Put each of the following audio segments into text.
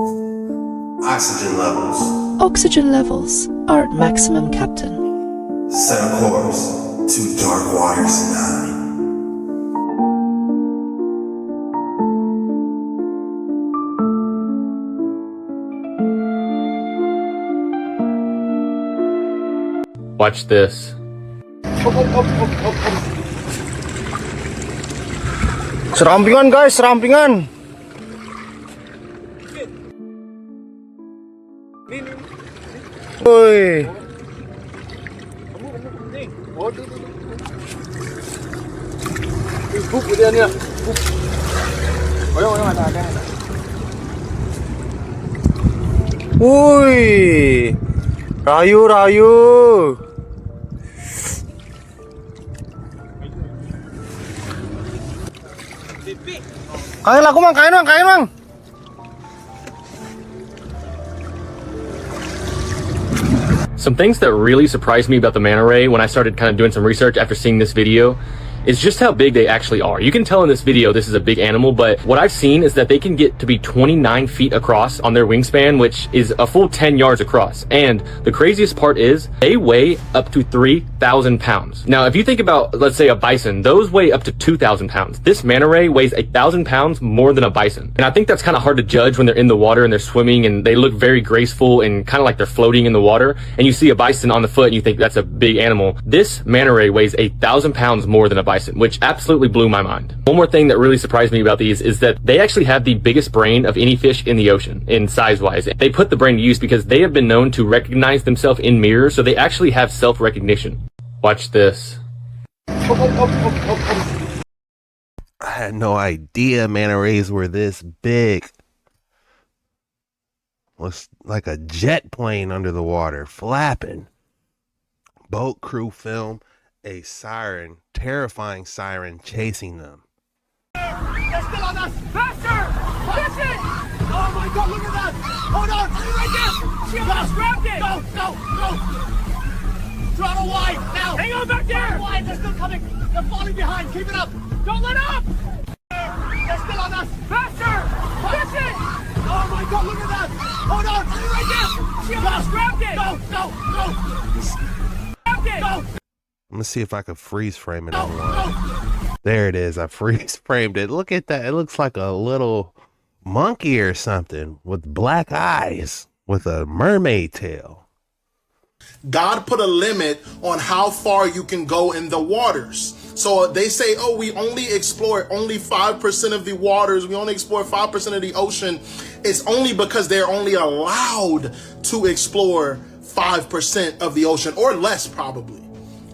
Oxygen levels. Oxygen levels are at maximum, Captain. Set a course to dark waters 9. Watch this. Serampingan guys, serampingan. Woi. Woi. Rayu. Kain lah, kain mang. Some things that really surprised me about the manta ray when I started kind of doing some research after seeing this video is just how big they actually are. You can tell in this video this is a big animal, but what I've seen is that they can get to be 29 feet across on their wingspan, which is a full 10 yards across. And the craziest part is they weigh up to 3,000 pounds. Now, if you think about, let's say, a bison, those weigh up to 2,000 pounds. This manta ray weighs 1,000 pounds more than a bison. And I think that's kind of hard to judge when they're in the water and they're swimming and they look very graceful and kind of like they're floating in the water. And you see a bison on the foot and you think that's a big animal. This manta ray weighs 1,000 pounds more than a bison, which absolutely blew my mind. One more thing that really surprised me about these is that they actually have the biggest brain of any fish in the ocean in size-wise. They put the brain to use because they have been known to recognize themselves in mirrors, so they actually have self-recognition. Watch this. I had no idea manta rays were this big. Looks like a jet plane under the water, flapping. Boat crew film a siren, terrifying siren chasing them. They're still on us! Faster! Listen! Oh my god, look at that! Hold on! Right there! She almost grabbed it! Go! Throttle wide! Now! Hang on back there! Throttle wide! They're still coming! They're falling behind! Keep it up! Don't let up! They're still on us! Faster! Listen! Oh my god, look at that! Hold on! Right there! She almost grabbed it! Go! Grabbed it! Go! Let me see if I can freeze frame it on one. There it is. I freeze framed it. Look at that. It looks like a little monkey or something with black eyes with a mermaid tail. God put a limit on how far you can go in the waters. So they say, oh, we only explore only 5% of the waters. We only explore 5% of the ocean. It's only because they're only allowed to explore 5% of the ocean, or less probably.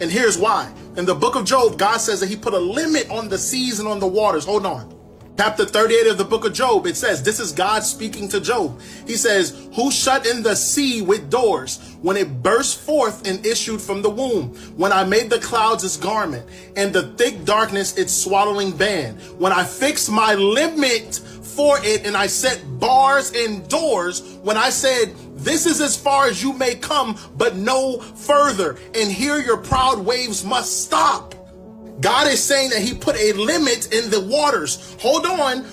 And here's why. In the book of Job, God says that he put a limit on the seas and on the waters. Hold on. Chapter 38 of the book of Job, it says, this is God speaking to Job. He says, who shut in the sea with doors when it burst forth and issued from the womb? When I made the clouds its garment and the thick darkness its swaddling band. When I fixed my limit for it and I set bars and doors. When I said, this is as far as you may come, but no further. And here your proud waves must stop. God is saying that he put a limit in the waters. Hold on.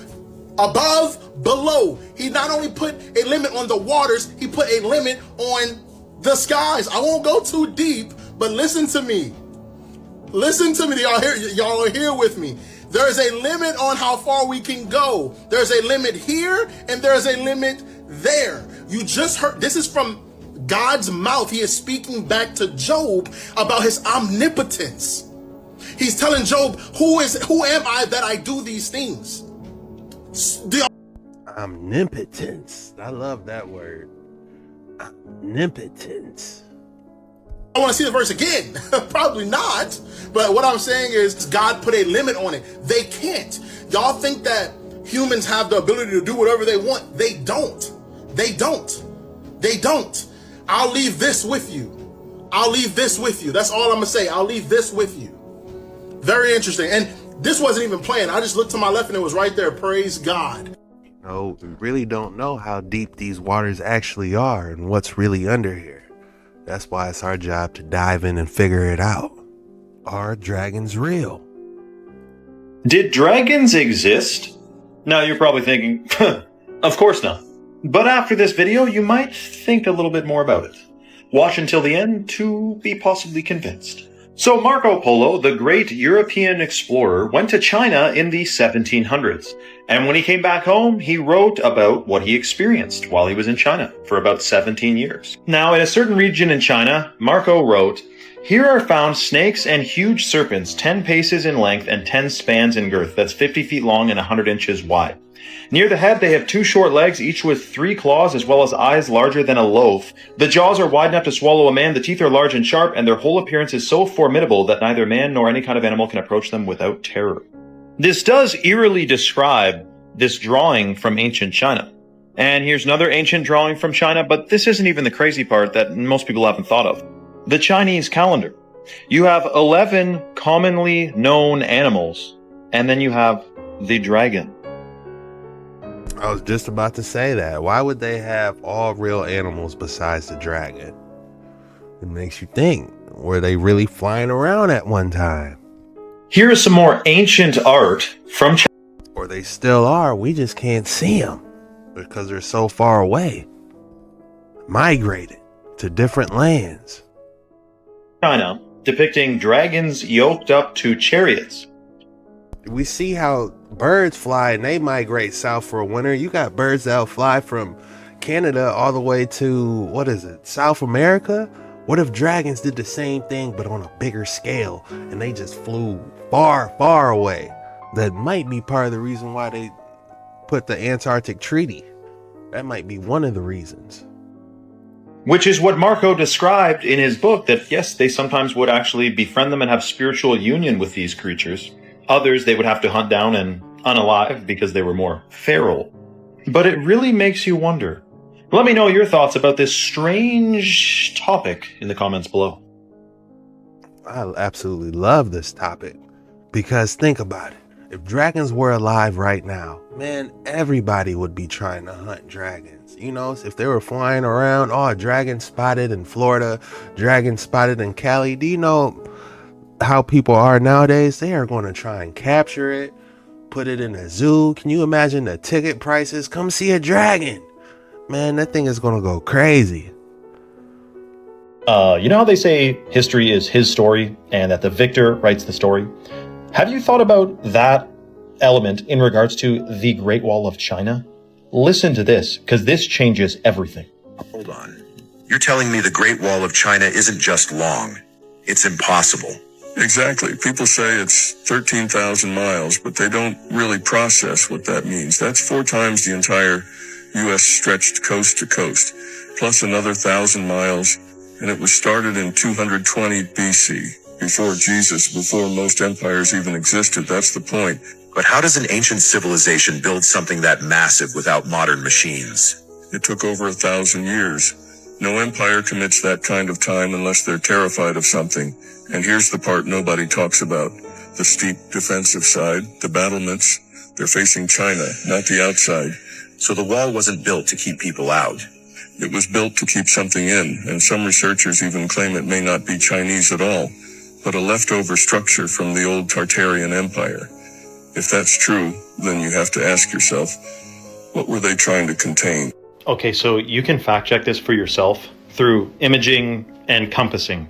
Above, below. He not only put a limit on the waters, he put a limit on the skies. I won't go too deep, but listen to me. Listen to me. Y'all are here with me. There is a limit on how far we can go. There's a limit here and there's a limit there. You just heard, this is from God's mouth. He is speaking back to Job about his omnipotence. He's telling Job, who am I that I do these things? Omnipotence. I love that word. Omnipotence. I want to see the verse again. Probably not. But what I'm saying is God put a limit on it. They can't. Y'all think that humans have the ability to do whatever they want. They don't. They don't. They don't. I'll leave this with you. I'll leave this with you. That's all I'm going to say. I'll leave this with you. Very interesting. And this wasn't even playing. I just looked to my left and it was right there. Praise God. No, we really don't know how deep these waters actually are and what's really under here. That's why it's our job to dive in and figure it out. Are dragons real? Did dragons exist? Now you're probably thinking, of course not. But after this video, you might think a little bit more about it. Watch until the end to be possibly convinced. So Marco Polo, the great European explorer, went to China in the 1700s. And when he came back home, he wrote about what he experienced while he was in China for about 17 years. Now, in a certain region in China, Marco wrote, "Here are found snakes and huge serpents 10 paces in length and 10 spans in girth. That's 50 feet long and 100 inches wide. Near the head, they have 2 short legs, each with 3 claws, as well as eyes larger than a loaf. The jaws are wide enough to swallow a man, the teeth are large and sharp, and their whole appearance is so formidable that neither man nor any kind of animal can approach them without terror." This does eerily describe this drawing from ancient China. And here's another ancient drawing from China, but this isn't even the crazy part that most people haven't thought of. The Chinese calendar. You have 11 commonly known animals, and then you have the dragon. I was just about to say that. Why would they have all real animals besides the dragon? It makes you think, were they really flying around at one time? Here is some more ancient art from China. Or they still are, we just can't see them because they're so far away. Migrated to different lands. China, depicting dragons yoked up to chariots. We see how birds fly and they migrate south for a winter. You got birds that'll fly from Canada all the way to, South America? What if dragons did the same thing but on a bigger scale and they just flew far, far away? That might be part of the reason why they put the Antarctic Treaty. That might be one of the reasons. Which is what Marco described in his book, that yes, they sometimes would actually befriend them and have spiritual union with these creatures. Others they would have to hunt down and unalive because they were more feral. But it really makes you wonder. Let me know your thoughts about this strange topic in the comments below. I absolutely love this topic because think about it. If dragons were alive right now, man, everybody would be trying to hunt dragons. You know, if they were flying around, oh, dragon spotted in Florida, dragon spotted in Cali. Do you know how people are nowadays? They are going to try and capture it, put it in a zoo. Can you imagine the ticket prices? Come see a dragon. Man, that thing is going to go crazy. You know how they say history is his story and that the victor writes the story? Have you thought about that element in regards to the Great Wall of China? Listen to this, because this changes everything. Hold on. You're telling me the Great Wall of China isn't just long. It's impossible. Exactly. People say it's 13,000 miles, but they don't really process what that means. That's 4 times the entire U.S. stretched coast to coast, plus another 1,000 miles, and it was started in 220 BC. Before Jesus, before most empires even existed. That's the point. But how does an ancient civilization build something that massive without modern machines? It took over 1,000 years. No empire commits that kind of time unless they're terrified of something. And here's the part nobody talks about. The steep defensive side, the battlements, they're facing China, not the outside. So the wall wasn't built to keep people out. It was built to keep something in, and some researchers even claim it may not be Chinese at all, but a leftover structure from the old Tartarian Empire. If that's true, then you have to ask yourself, what were they trying to contain? Okay, so you can fact check this for yourself through imaging and compassing.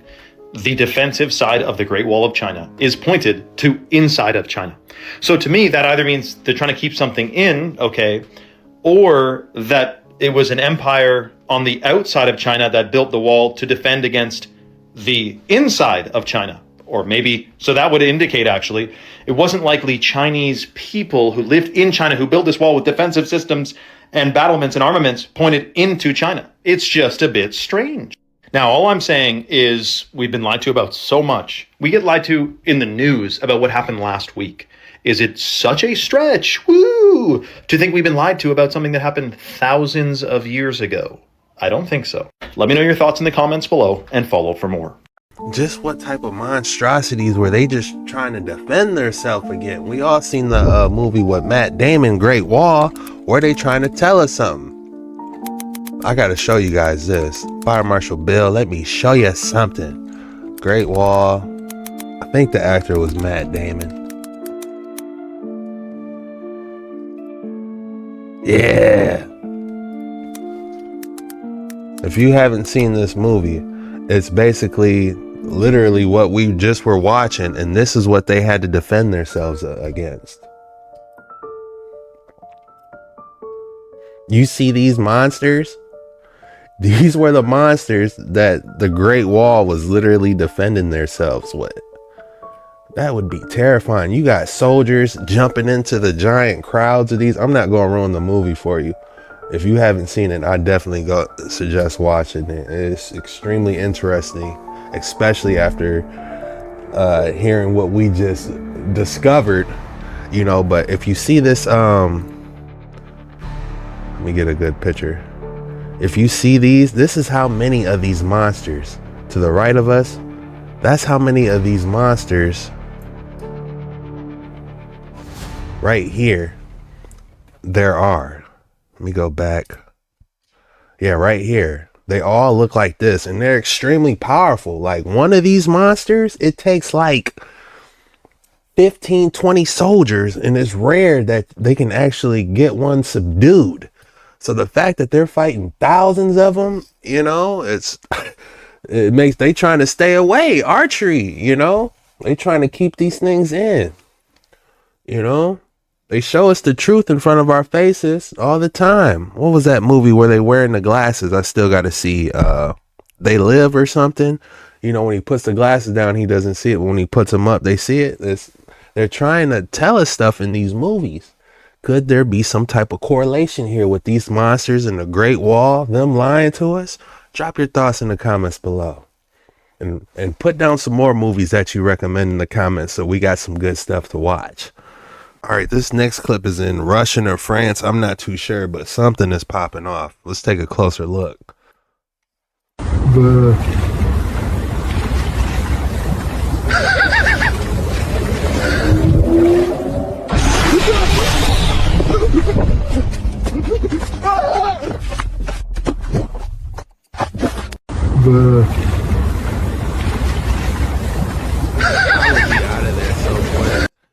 The defensive side of the Great Wall of China is pointed to inside of China. So to me, that either means they're trying to keep something in, okay, or that it was an empire on the outside of China that built the wall to defend against the inside of China. Or maybe, so that would indicate actually, it wasn't likely Chinese people who lived in China who built this wall with defensive systems and battlements and armaments pointed into China. It's just a bit strange. Now, all I'm saying is we've been lied to about so much. We get lied to in the news about what happened last week. Is it such a stretch, to think we've been lied to about something that happened thousands of years ago? I don't think so. Let me know your thoughts in the comments below and follow for more. Just what type of monstrosities were they just trying to defend themselves against? We all seen the movie with Matt Damon, Great Wall. Were they trying to tell us something? I gotta show you guys this. Fire Marshal Bill, let me show you something. Great Wall. I think the actor was Matt Damon. Yeah. If you haven't seen this movie, it's basically literally what we just were watching, and this is what they had to defend themselves against. You see these monsters? These were the monsters that the Great Wall was literally defending themselves with. That would be terrifying. You got soldiers jumping into the giant crowds of these. I'm not going to ruin the movie for you. If you haven't seen it, I definitely suggest watching it. It's extremely interesting, especially after hearing what we just discovered, you know. But if you see this, let me get a good picture. If you see these, this is how many of these monsters to the right of us. That's how many of these monsters right here there are. Let me go back. Yeah, right here. They all look like this, and they're extremely powerful. Like, one of these monsters, it takes like 15, 20 soldiers, and it's rare that they can actually get one subdued. So the fact that they're fighting thousands of them, you know, it makes they trying to stay away. Archery, you know, they trying to keep these things in, you know. They show us the truth in front of our faces all the time. What was that movie where they wearing the glasses? I still got to see They Live or something. You know, when he puts the glasses down, he doesn't see it. But when he puts them up, they see it. They're trying to tell us stuff in these movies. Could there be some type of correlation here with these monsters and the Great Wall, them lying to us? Drop your thoughts in the comments below. And put down some more movies that you recommend in the comments so we got some good stuff to watch. All right, this next clip is in Russian or France. I'm not too sure, but something is popping off. Let's take a closer look.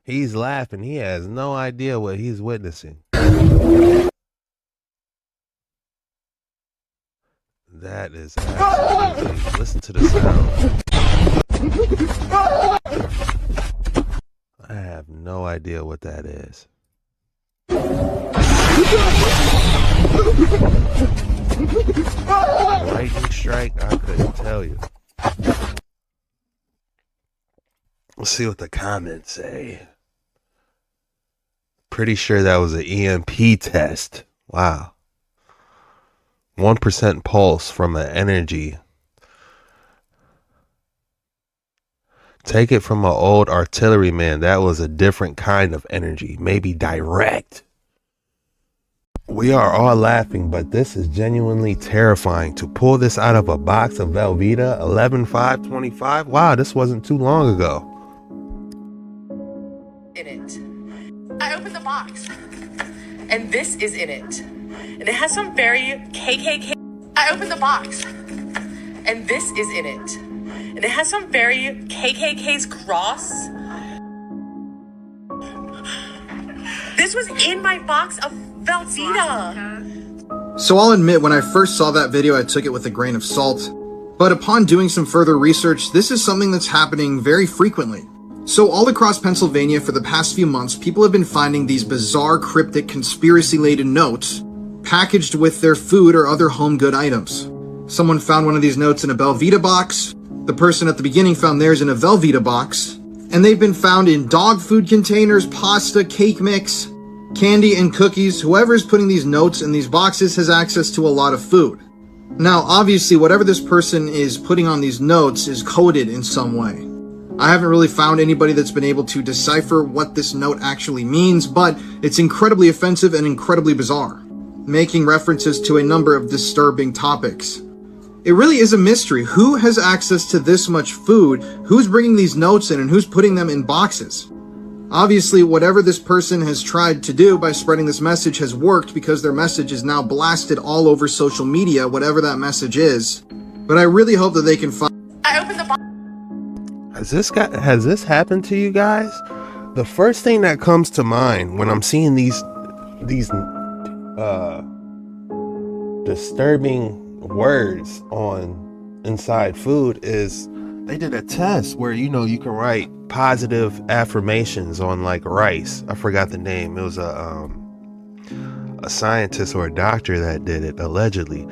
He's laughing. He has no idea what he's witnessing. That is absolutely... Listen to the sound. I have no idea what that is. Lightning strike? I couldn't tell you. Let's see what the comments say. Pretty sure that was an EMP test. Wow. 1% pulse from an energy. Take it from an old artilleryman. That was a different kind of energy. Maybe direct. We are all laughing, but this is genuinely terrifying. To pull this out of a box of Velveeta, 11/5/25. Wow, this wasn't too long ago. In it. I opened the box, and this is in it. And it has some very KKK. I opened the box, and this is in it. And it has some very KKK's cross. This was in my box of Velveeta. So I'll admit, when I first saw that video, I took it with a grain of salt. But upon doing some further research, this is something that's happening very frequently. So all across Pennsylvania for the past few months, people have been finding these bizarre, cryptic, conspiracy-laden notes packaged with their food or other home good items. Someone found one of these notes in a Velveeta box. The person at the beginning found theirs in a Velveeta box. And they've been found in dog food containers, pasta, cake mix, candy, and cookies. Whoever's putting these notes in these boxes has access to a lot of food. Now, obviously, whatever this person is putting on these notes is coded in some way. I haven't really found anybody that's been able to decipher what this note actually means, but it's incredibly offensive and incredibly bizarre, making references to a number of disturbing topics. It really is a mystery. Who has access to this much food? Who's bringing these notes in and who's putting them in boxes? Obviously, whatever this person has tried to do by spreading this message has worked, because their message is now blasted all over social media, whatever that message is. But I really hope that they can find... I opened the box. Has this happened to you guys? The first thing that comes to mind when I'm seeing these disturbing, words on inside food is they did a test where, you know, you can write positive affirmations on like rice. I forgot the name. It was a scientist or a doctor that did it, allegedly.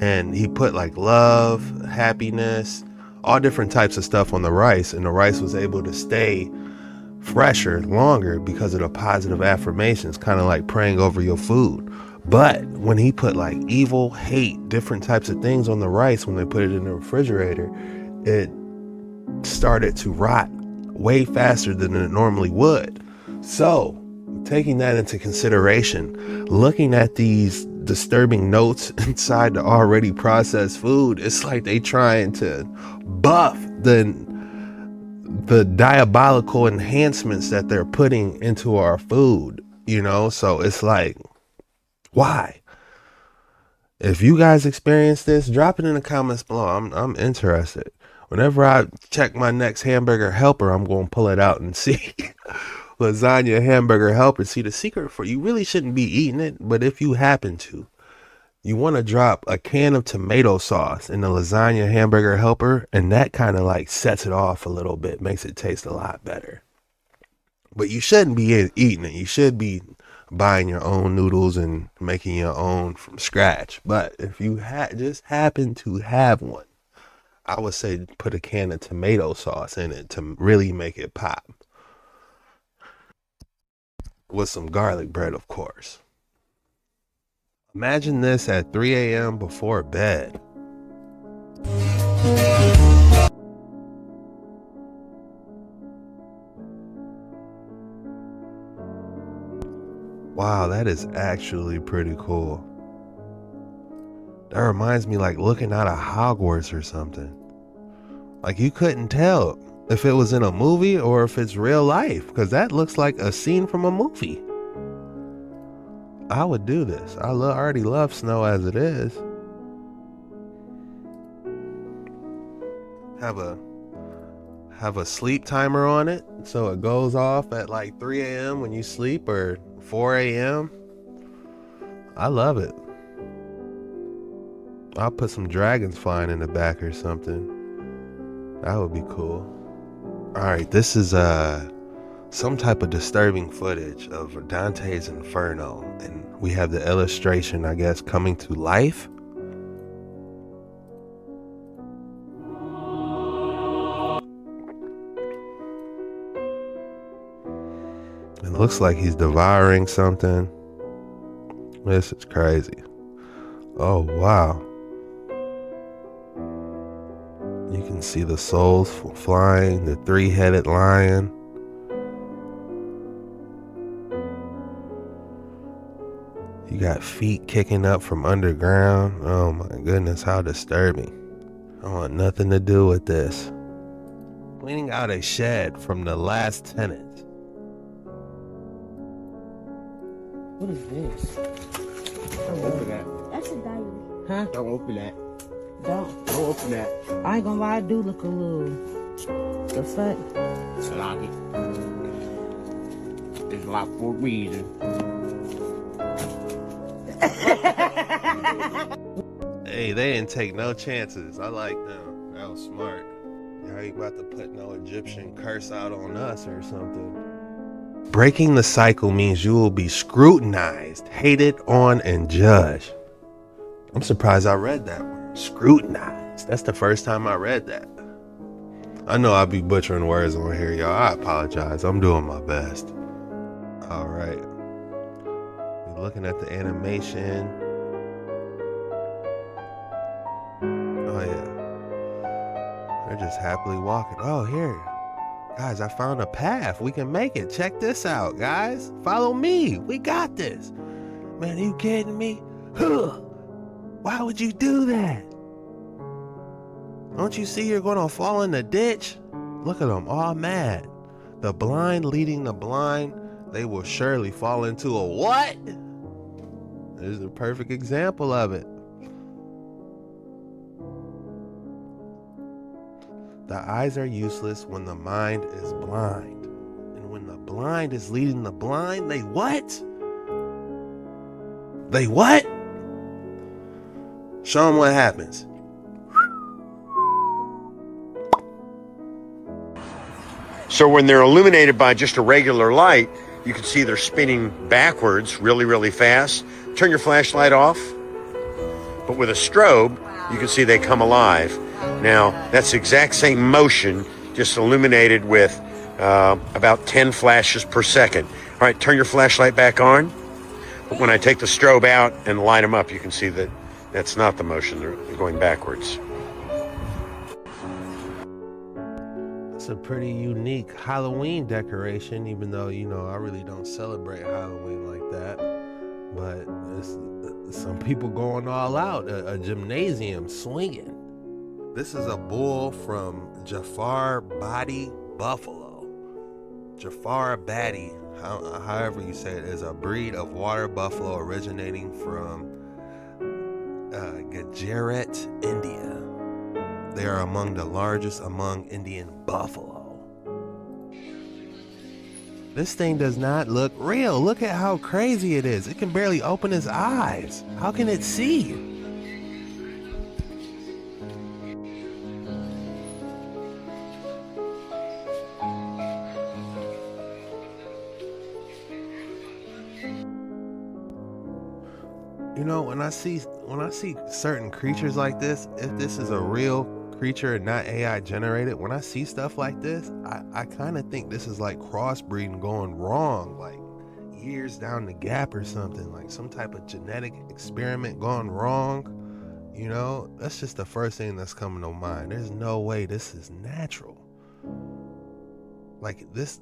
And he put like love, happiness, all different types of stuff on the rice, and the rice was able to stay fresher longer because of the positive affirmations, kind of like praying over your food. But when he put like evil, hate, different types of things on the rice, when they put it in the refrigerator, it started to rot way faster than it normally would. So taking that into consideration, looking at these disturbing notes inside the already processed food, it's like they trying to buff the diabolical enhancements that they're putting into our food, you know? So it's like, why? If you guys experience this, drop it in the comments below. I'm interested. Whenever I check my next hamburger helper, I'm going to pull it out and see lasagna hamburger helper. See, the secret for you really shouldn't be eating it, but if you happen to, you want to drop a can of tomato sauce in the lasagna hamburger helper, and that kind of like sets it off a little bit, makes it taste a lot better. But you shouldn't be eating it. You should be buying your own noodles and making your own from scratch. But if you just happen to have one, I would say put a can of tomato sauce in it to really make it pop. With some garlic bread, of course. Imagine this at 3 a.m. before bed. Wow, that is actually pretty cool. That reminds me like looking out of Hogwarts or something. Like you couldn't tell if it was in a movie or if it's real life, because that looks like a scene from a movie. I would do this. I already love snow as it is. Have a sleep timer on it so it goes off at like 3 a.m. when you sleep, or 4 a.m. I love it. I'll put some dragons flying in the back or something. That would be cool. Alright, this is some type of disturbing footage of Dante's Inferno, and we have the illustration, I guess, coming to life. It looks like he's devouring something. This is crazy. Oh wow. You can see the souls flying, the three-headed lion. You got feet kicking up from underground. Oh my goodness, how disturbing. I want nothing to do with this. Cleaning out a shed from the last tenant. What is this? Don't open that. That's a diary. Huh? Don't open that. Don't open that. I ain't gonna lie, I do look a little. The fuck? Sloppy. It's locked for a reason. Hey, they didn't take no chances. I like them. That was smart. How you about to put no Egyptian curse out on us or something? Breaking the cycle means you will be scrutinized, hated on, and judged. I'm surprised I read that word. Scrutinized. That's the first time I read that. I know I'll be butchering words on here, y'all. I apologize. I'm doing my best. All right. We're looking at the animation. Oh, yeah. They're just happily walking. Oh, here. Guys, I found a path. We can make it. Check this out, guys. Follow me. We got this. Man, are you kidding me? Why would you do that? Don't you see you're going to fall in the ditch? Look at them, all mad. The blind leading the blind, they will surely fall into a what? This is a perfect example of it. The eyes are useless when the mind is blind. And when the blind is leading the blind, they what? They what? Show them what happens. So when they're illuminated by just a regular light, you can see they're spinning backwards really, really fast. Turn your flashlight off. But with a strobe, you can see they come alive. Now, that's the exact same motion, just illuminated with about 10 flashes per second. All right, turn your flashlight back on. But when I take the strobe out and light them up, you can see that that's not the motion. They're going backwards. It's a pretty unique Halloween decoration, even though, you know, I really don't celebrate Halloween like that. But it's some people going all out, a gymnasium swinging. This is a bull from Jafar Badi Buffalo. Jafar Badi, however you say it, is a breed of water buffalo originating from Gujarat, India. They are among the largest among Indian buffalo. This thing does not look real. Look at how crazy it is. It can barely open its eyes. How can it see? You know, when I see certain creatures like this, if this is a real creature and not AI generated, when I see stuff like this, I kind of think this is like crossbreeding going wrong, like years down the gap or something, like some type of genetic experiment gone wrong. You know, that's just the first thing that's coming to mind. There's no way this is natural. Like this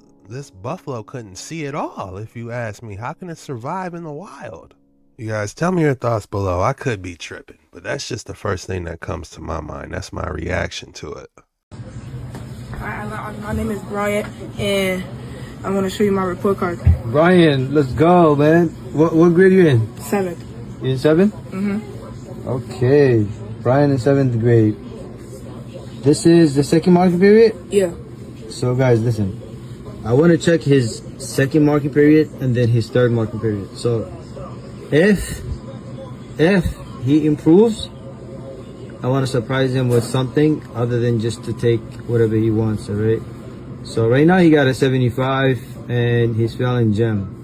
buffalo couldn't see at all, if you ask me. How can it survive in the wild? You guys, tell me your thoughts below. I could be tripping, but that's just the first thing that comes to my mind. That's my reaction to it. Hi, my name is Brian, and I want to show you my report card. Brian, let's go, man. What grade are you in? 7th. You in 7th? Mm-hmm. Okay. Brian in 7th grade. This is the second marking period? Yeah. So, guys, listen. I want to check his second marking period and then his third marking period. So, if he improves, I want to surprise him with something other than just to take whatever he wants, all right? So right now he got a 75 and he's failing gem.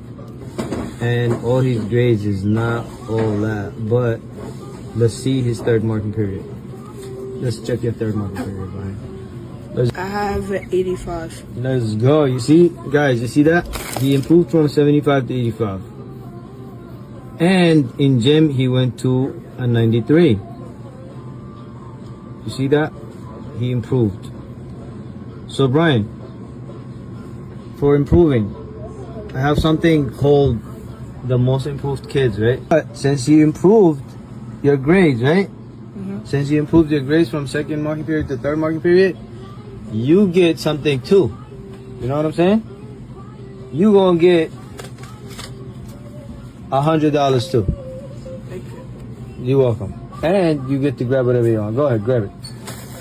And all his grades is not all that, but let's see his third marking period. Let's check your third marking period, Brian. I have an 85. Let's go. You see, guys, you see that? He improved from 75 to 85. And in gym, he went to a 93. You see that? He improved. So, Brian, for improving, I have something called the most improved kids, right? But since you improved your grades, right? Mm-hmm. Since you improved your grades from second marking period to third marking period, you get something too. You know what I'm saying? You gonna get $100 too. Thank you. You're welcome. And you get to grab whatever you want. Go ahead, grab it.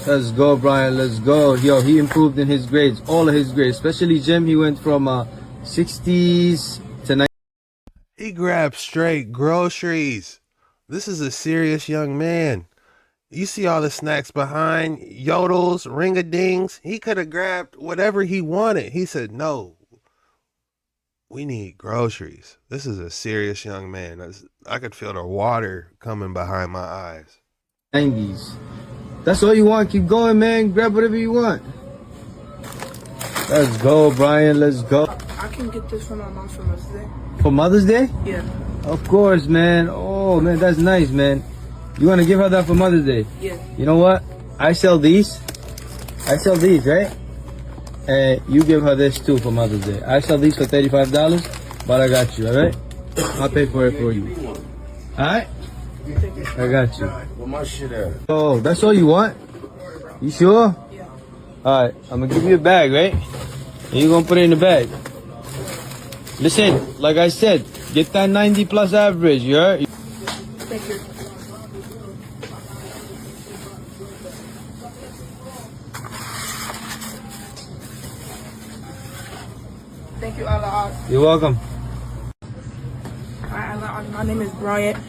Let's go, Brian. Let's go. Yo, he improved in his grades, all of his grades, especially gym. He went from 60s to 90s. He grabbed straight groceries. This is a serious young man. You see all the snacks behind, yodels, ring-a-dings. He could have grabbed whatever he wanted. He said, no, we need groceries. This is a serious young man. I could feel the water coming behind my eyes. 90s. That's all you want. Keep going, man. Grab whatever you want. Let's go, Brian. Let's go. I can get this for my mom for Mother's Day. For Mother's Day? Yeah. Of course, man. Oh, man, that's nice, man. You want to give her that for Mother's Day? Yeah. You know what? I sell these, right? And you give her this too for Mother's Day. I sell these for $35, but I got you, all right? I'll pay for it for you. All right? I got you. Where my shit at? Oh, that's all you want? You sure? Yeah. All right, I'm going to give you a bag, right? And you're going to put it in the bag. Listen, like I said, get that 90 plus average, you heard? Thank you. Thank you, Allah. You're welcome. Hi, Allah. My name is Brian.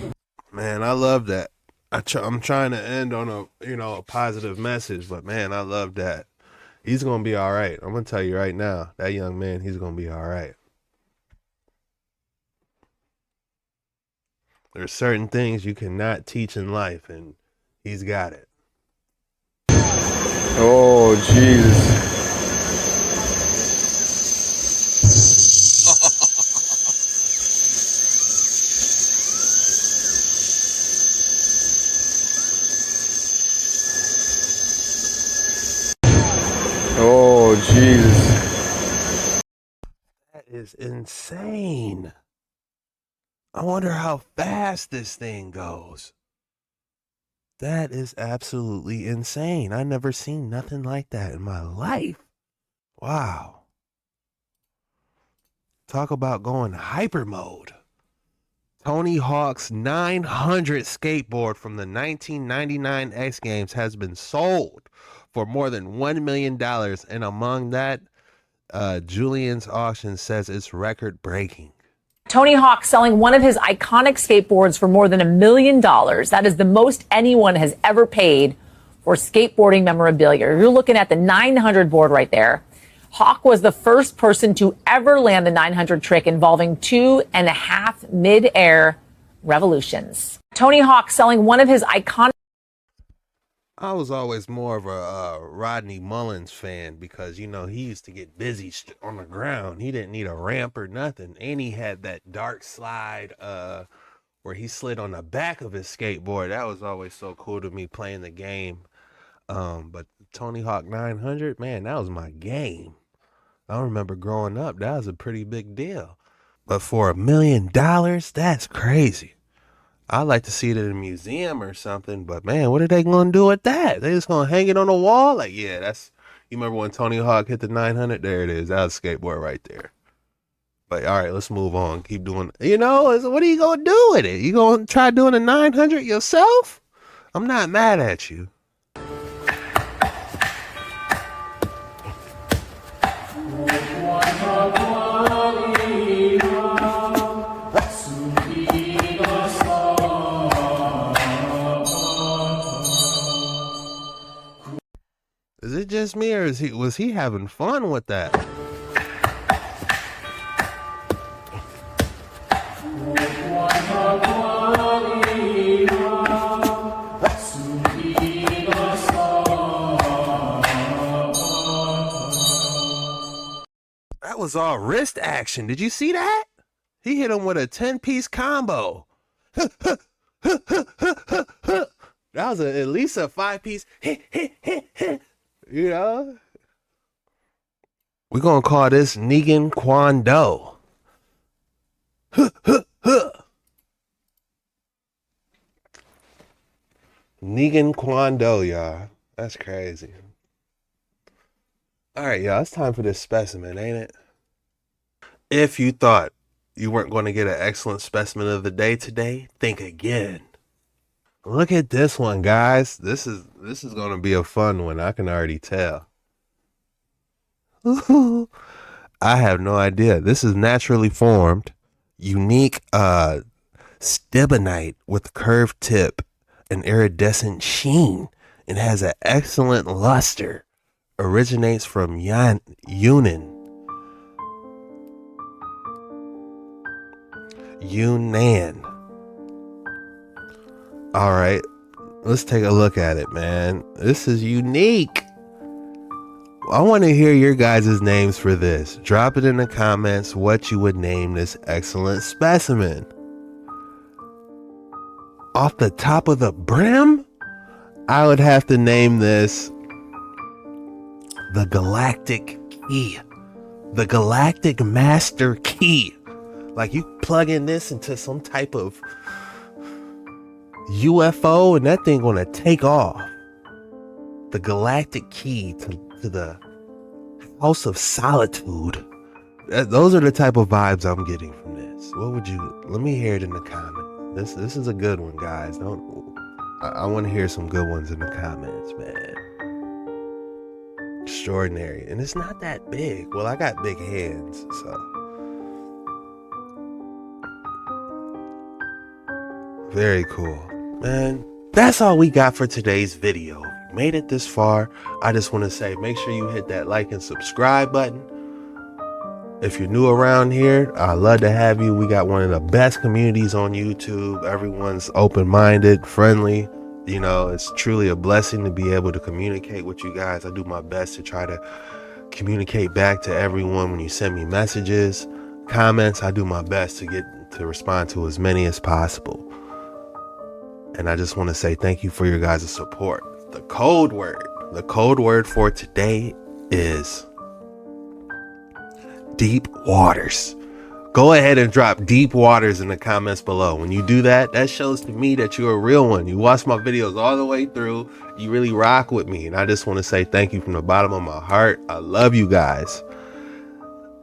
Man, I love that. I'm trying to end on a positive message, but man, I love that. He's gonna be all right. I'm gonna tell you right now, that young man, he's gonna be all right. There's certain things you cannot teach in life, and he's got it. Oh, Jesus. Oh, Jesus. That is insane. I wonder how fast this thing goes. That is absolutely insane. I never seen nothing like that in my life. Wow. Talk about going hyper mode. Tony Hawk's 900 skateboard from the 1999 X Games has been sold for more than $1 million. And among that, Julian's auction says it's record breaking. Tony Hawk selling one of his iconic skateboards for more than $1 million. That is the most anyone has ever paid for skateboarding memorabilia. You're looking at the 900 board right there. Hawk was the first person to ever land the 900 trick involving 2.5 mid-air revolutions. Tony Hawk selling one of his iconic... I was always more of a Rodney Mullins fan because, he used to get busy on the ground. He didn't need a ramp or nothing. And he had that dark slide where he slid on the back of his skateboard. That was always so cool to me playing the game. But Tony Hawk 900, man, that was my game. I remember growing up, that was a pretty big deal. But for $1 million, that's crazy. I'd like to see it in a museum or something, but man, what are they going to do with that? They just going to hang it on the wall? Like, yeah, you remember when Tony Hawk hit the 900? There it is. That was a skateboard right there. But all right, let's move on. Keep doing, what are you going to do with it? You going to try doing a 900 yourself? I'm not mad at you. Is it just me, or was he having fun with that? That was all wrist action. Did you see that? He hit him with a 10-piece combo. That was at least a 5-piece. We're going to call this Negan Kwon Do. Negan Kwon Do, y'all. That's crazy. All right, y'all. It's time for this specimen, ain't it? If you thought you weren't going to get an excellent specimen of the day today, think again. Look at this one, guys. This is going to be a fun one. I can already tell. I have no idea. This is naturally formed, unique stibonite with curved tip and iridescent sheen, and has an excellent luster. Originates from Yunnan. All right, let's take a look at it, man. This is unique. I want to hear your guys' names for this. Drop it in the comments what you would name this excellent specimen. Off the top of the brim, I would have to name this the Galactic Key. The Galactic Master Key. Like you plug in this into some type of UFO and that thing gonna take off. The Galactic Key to the House of Solitude. Those are the type of vibes I'm getting from this. Let me hear it in the comments. This is a good one, guys. I want to hear some good ones in the comments, man. Extraordinary. And it's not that big. Well, I got big hands, so. Very cool. Man, that's all we got for today's video. If you made it this far, I just want to say, make sure you hit that like and subscribe button. If you're new around here, I'd love to have you. We got one of the best communities on YouTube. Everyone's open-minded, friendly. You know, it's truly a blessing to be able to communicate with you guys. I do my best to try to communicate back to everyone when you send me messages, comments. I do my best to respond to as many as possible. And I just want to say thank you for your guys' support. The code word for today is deep waters. Go ahead and drop deep waters in the comments below. When you do that, that shows to me that you're a real one. You watch my videos all the way through. You really rock with me. And I just want to say thank you from the bottom of my heart. I love you guys.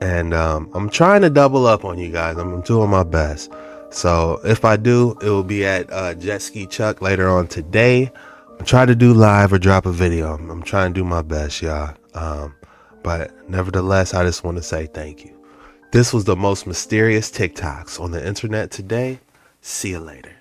And I'm trying to double up on you guys. I'm doing my best. So if I do, it will be at Jet Ski Chuck later on today. I'm trying to do live or drop a video. I'm trying to do my best, y'all. But nevertheless, I just want to say thank you. This was the most mysterious TikToks on the internet today. See you later.